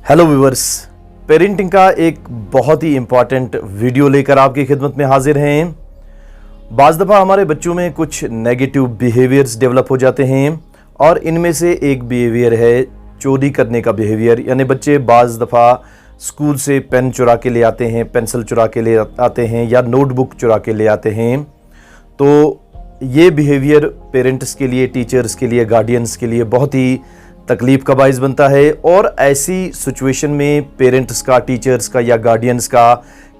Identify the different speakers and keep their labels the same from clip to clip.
Speaker 1: Hello viewers, parenting का एक बहुत ही इम्पॉर्टेंट वीडियो लेकर आपकी खिदमत में हाजिर हैं। बाज़ दफ़ा हमारे बच्चों में कुछ नेगेटिव बिहेवियर्स डेवलप हो जाते हैं और इनमें से एक बिहेवियर है चोरी करने का बिहेवियर। यानी बच्चे बाज़ दफ़ा स्कूल से पेन चुरा के ले आते हैं, पेंसिल चुरा के ले आते हैं या नोटबुक चुरा के ले आते हैं। तो ये बिहेवियर पेरेंट्स के लिए, टीचर्स के लिए, गार्डियंस के लिए बहुत ही तकलीफ़ का बाइस बनता है। और ऐसी सिचुएशन में पेरेंट्स का, टीचर्स का या गार्डियंस का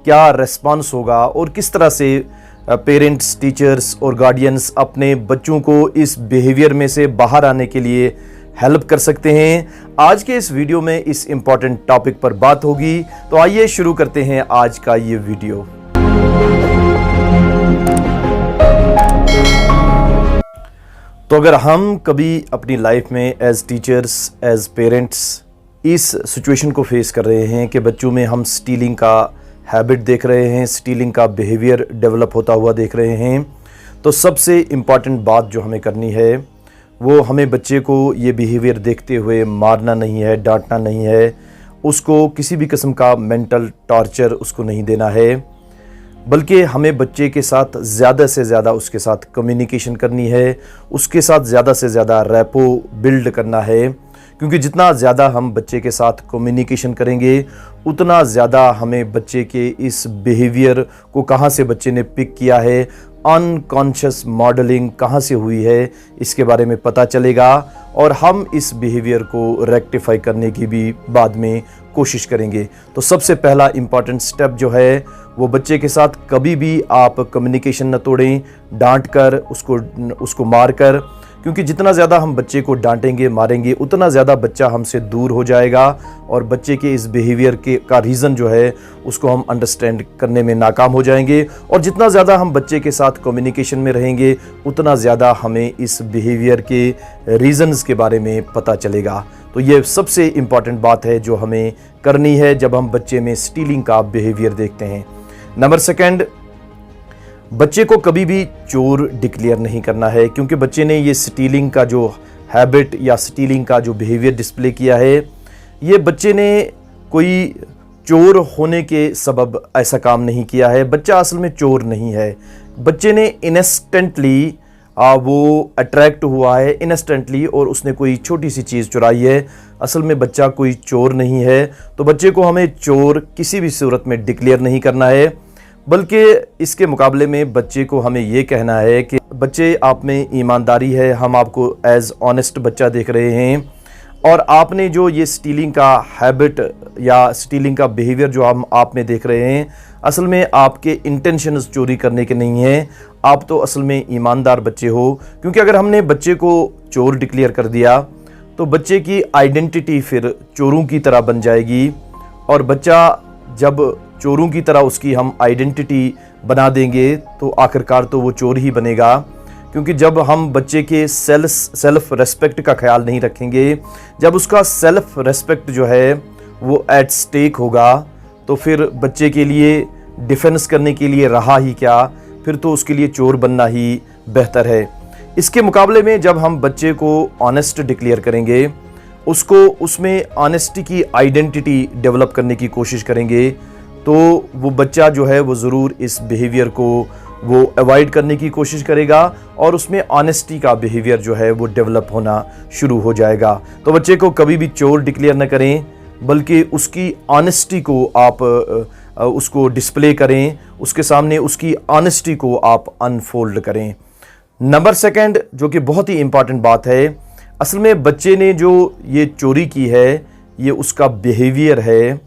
Speaker 1: क्या रिस्पांस होगा और किस तरह से पेरेंट्स, टीचर्स और गार्डियंस अपने बच्चों को इस बिहेवियर में से बाहर आने के लिए हेल्प कर सकते हैं, आज के इस वीडियो में इस इम्पॉर्टेंट टॉपिक पर बात होगी। तो आइए शुरू करते हैं आज का ये वीडियो। तो अगर हम कभी अपनी लाइफ में एज टीचर्स, एज पेरेंट्स इस सिचुएशन को फेस कर रहे हैं कि बच्चों में हम स्टीलिंग का हैबिट देख रहे हैं, स्टीलिंग का बिहेवियर डेवलप होता हुआ देख रहे हैं, तो सबसे इम्पॉर्टेंट बात जो हमें करनी है वो हमें बच्चे को ये बिहेवियर देखते हुए मारना नहीं है, डांटना नहीं है, उसको किसी भी किस्म का मेंटल टॉर्चर उसको नहीं देना है, बल्कि हमें बच्चे के साथ ज़्यादा से ज़्यादा उसके साथ कम्युनिकेशन करनी है, उसके साथ ज़्यादा से ज़्यादा रैपो बिल्ड करना है। क्योंकि जितना ज़्यादा हम बच्चे के साथ कम्युनिकेशन करेंगे उतना ज़्यादा हमें बच्चे के इस बिहेवियर को कहाँ से बच्चे ने पिक किया है, अनकॉन्शियस मॉडलिंग कहाँ से हुई है, इसके बारे में पता चलेगा और हम इस बिहेवियर को रेक्टिफाई करने की भी बाद में कोशिश करेंगे। तो सबसे पहला इम्पॉर्टेंट स्टेप जो है वो बच्चे के साथ कभी भी आप कम्युनिकेशन न तोड़ें, डांट कर, उसको मार कर। क्योंकि जितना ज़्यादा हम बच्चे को डांटेंगे, मारेंगे, उतना ज़्यादा बच्चा हमसे दूर हो जाएगा और बच्चे के इस बिहेवियर का रीज़न जो है उसको हम अंडरस्टैंड करने में नाकाम हो जाएंगे। और जितना ज़्यादा हम बच्चे के साथ कम्युनिकेशन में रहेंगे उतना ज़्यादा हमें इस बिहेवियर के रीज़न्स के बारे में पता चलेगा। तो ये सबसे इम्पॉर्टेंट बात है जो हमें करनी है जब हम बच्चे में स्टीलिंग का बिहेवियर देखते हैं। नंबर सेकंड, बच्चे को कभी भी चोर डिक्लेयर नहीं करना है। क्योंकि बच्चे ने ये स्टीलिंग का जो हैबिट या स्टीलिंग का जो बिहेवियर डिस्प्ले किया है, ये बच्चे ने कोई चोर होने के सबब ऐसा काम नहीं किया है। बच्चा असल में चोर नहीं है। बच्चे ने इंस्टेंटली वो अट्रैक्ट हुआ है इंस्टेंटली और उसने कोई छोटी सी चीज़ चुराई है। असल में बच्चा कोई चोर नहीं है। तो बच्चे को हमें चोर किसी भी सूरत में डिक्लेयर नहीं करना है, बल्कि इसके मुकाबले में बच्चे को हमें ये कहना है कि बच्चे, आप में ईमानदारी है, हम आपको एज ऑनेस्ट बच्चा देख रहे हैं और आपने जो ये स्टीलिंग का हैबिट या स्टीलिंग का बिहेवियर जो हम आप में देख रहे हैं, असल में आपके इंटेंशंस चोरी करने के नहीं हैं। आप तो असल में ईमानदार बच्चे हो। क्योंकि अगर हमने बच्चे को चोर डिक्लेयर कर दिया तो बच्चे की आइडेंटिटी फिर चोरों की तरह बन जाएगी और बच्चा जब चोरों की तरह उसकी हम आइडेंटिटी बना देंगे तो आखिरकार तो वो चोर ही बनेगा। क्योंकि जब हम बच्चे के सेल्फ रेस्पेक्ट का ख्याल नहीं रखेंगे, जब उसका सेल्फ रेस्पेक्ट जो है वो एट स्टेक होगा, तो फिर बच्चे के लिए डिफेंस करने के लिए रहा ही क्या, फिर तो उसके लिए चोर बनना ही बेहतर है। इसके मुकाबले में जब हम बच्चे को ऑनेस्ट डिक्लेयर करेंगे, उसको उसमें ऑनेस्टी की आइडेंटिटी डेवलप करने की कोशिश करेंगे, तो वो बच्चा जो है वो ज़रूर इस बिहेवियर को वो अवॉइड करने की कोशिश करेगा और उसमें ऑनेस्टी का बिहेवियर जो है वो डेवलप होना शुरू हो जाएगा। तो बच्चे को कभी भी चोर डिक्लेयर न करें, बल्कि उसकी ऑनेस्टी को आप उसको डिस्प्ले करें, उसके सामने उसकी ऑनेस्टी को आप अनफोल्ड करें। नंबर सेकंड, जो कि बहुत ही इम्पॉर्टेंट बात है, असल में बच्चे ने जो ये चोरी की है ये उसका बिहेवियर है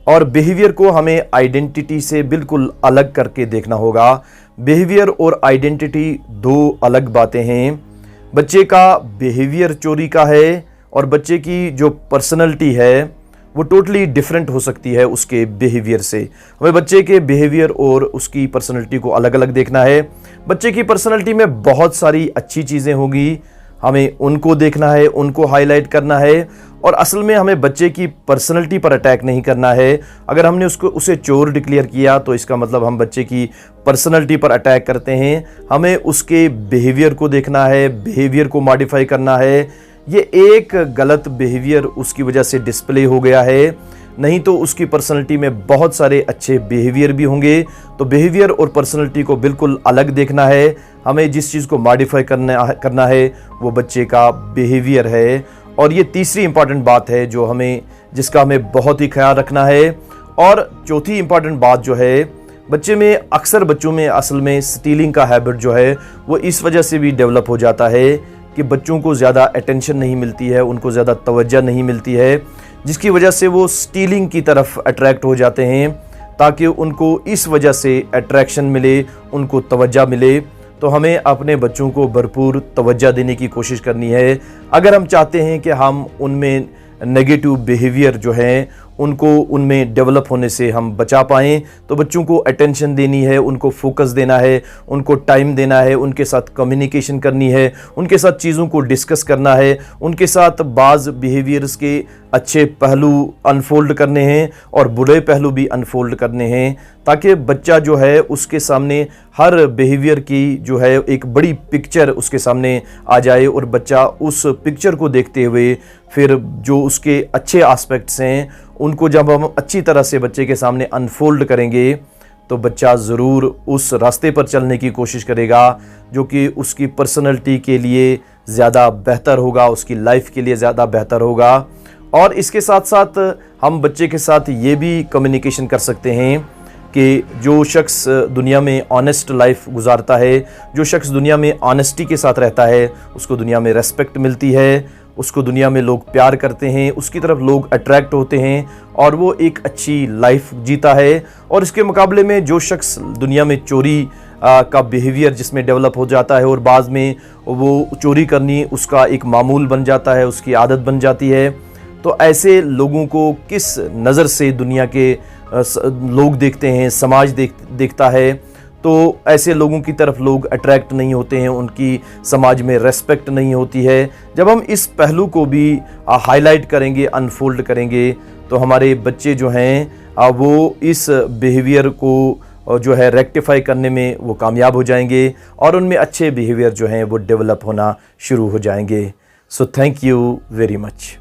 Speaker 1: और बिहेवियर को हमें आइडेंटिटी से बिल्कुल अलग करके देखना होगा। बिहेवियर और आइडेंटिटी दो अलग बातें हैं। बच्चे का बिहेवियर चोरी का है और बच्चे की जो पर्सनैलिटी है वो टोटली डिफरेंट हो सकती है उसके बिहेवियर से। हमें बच्चे के बिहेवियर और उसकी पर्सनैलिटी को अलग अलग देखना है। बच्चे की पर्सनैलिटी में बहुत सारी अच्छी चीज़ें होंगी, हमें उनको देखना है, उनको हाईलाइट करना है और असल में हमें बच्चे की पर्सनैलिटी पर अटैक नहीं करना है। अगर हमने उसे चोर डिक्लेयर किया तो इसका मतलब हम बच्चे की पर्सनैलिटी पर अटैक करते हैं। हमें उसके बिहेवियर को देखना है, बिहेवियर को मॉडिफाई करना है ये एक गलत बिहेवियर उसकी वजह से डिस्प्ले हो गया है, नहीं तो उसकी पर्सनैलिटी में बहुत सारे अच्छे बिहेवियर भी होंगे। तो बिहेवियर और पर्सनैलिटी को बिल्कुल अलग देखना है। हमें जिस चीज़ को मॉडिफाई करना है वो बच्चे का बिहेवियर है। और ये तीसरी इंपॉर्टेंट बात है जिसका हमें बहुत ही ख्याल रखना है। और चौथी इंपॉर्टेंट बात जो है, अक्सर बच्चों में असल में स्टीलिंग का हैबिट जो है वो इस वजह से भी डेवलप हो जाता है कि बच्चों को ज़्यादा अटेंशन नहीं मिलती है, उनको ज़्यादा तवज्जो नहीं मिलती है, जिसकी वजह से वो स्टीलिंग की तरफ अट्रैक्ट हो जाते हैं ताकि उनको इस वजह से अट्रैक्शन मिले, उनको तवज्जो मिले। तो हमें अपने बच्चों को भरपूर तवज्जो देने की कोशिश करनी है। अगर हम चाहते हैं कि हम उनमें नेगेटिव बिहेवियर जो है उनको उनमें डेवलप होने से हम बचा पाएँ, तो बच्चों को अटेंशन देनी है, उनको फोकस देना है, उनको टाइम देना है, उनके साथ कम्युनिकेशन करनी है, उनके साथ चीज़ों को डिस्कस करना है, उनके साथ बाज़ बिहेवियर्स के अच्छे पहलू अनफोल्ड करने हैं और बुरे पहलू भी अनफोल्ड करने हैं, ताकि बच्चा जो है उसके सामने हर बिहेवियर की जो है एक बड़ी पिक्चर उसके सामने आ जाए और बच्चा उस पिक्चर को देखते हुए फिर जो उसके अच्छे एस्पेक्ट्स हैं उनको जब हम अच्छी तरह से बच्चे के सामने अनफोल्ड करेंगे तो बच्चा ज़रूर उस रास्ते पर चलने की कोशिश करेगा जो कि उसकी पर्सनैलिटी के लिए ज़्यादा बेहतर होगा, उसकी लाइफ के लिए ज़्यादा बेहतर होगा। और इसके साथ साथ हम बच्चे के साथ ये भी कम्युनिकेशन कर सकते हैं कि जो शख्स दुनिया में ऑनेस्ट लाइफ गुजारता है, जो शख्स दुनिया में ऑनेस्टी के साथ रहता है, उसको दुनिया में रेस्पेक्ट मिलती है, उसको दुनिया में लोग प्यार करते हैं, उसकी तरफ लोग अट्रैक्ट होते हैं और वो एक अच्छी लाइफ जीता है। और इसके मुकाबले में जो शख्स दुनिया में चोरी का बिहेवियर जिसमें डेवलप हो जाता है और बाद में वो चोरी करनी उसका एक मामूल बन जाता है, उसकी आदत बन जाती है, तो ऐसे लोगों को किस नज़र से दुनिया के लोग देखते हैं, समाज देखता है, तो ऐसे लोगों की तरफ लोग अट्रैक्ट नहीं होते हैं, उनकी समाज में रेस्पेक्ट नहीं होती है। जब हम इस पहलू को भी हाईलाइट करेंगे, अनफोल्ड करेंगे, तो हमारे बच्चे जो हैं वो इस बिहेवियर को जो है रेक्टिफाई करने में वो कामयाब हो जाएंगे और उनमें अच्छे बिहेवियर जो हैं वो डेवलप होना शुरू हो जाएंगे। So thank you very much.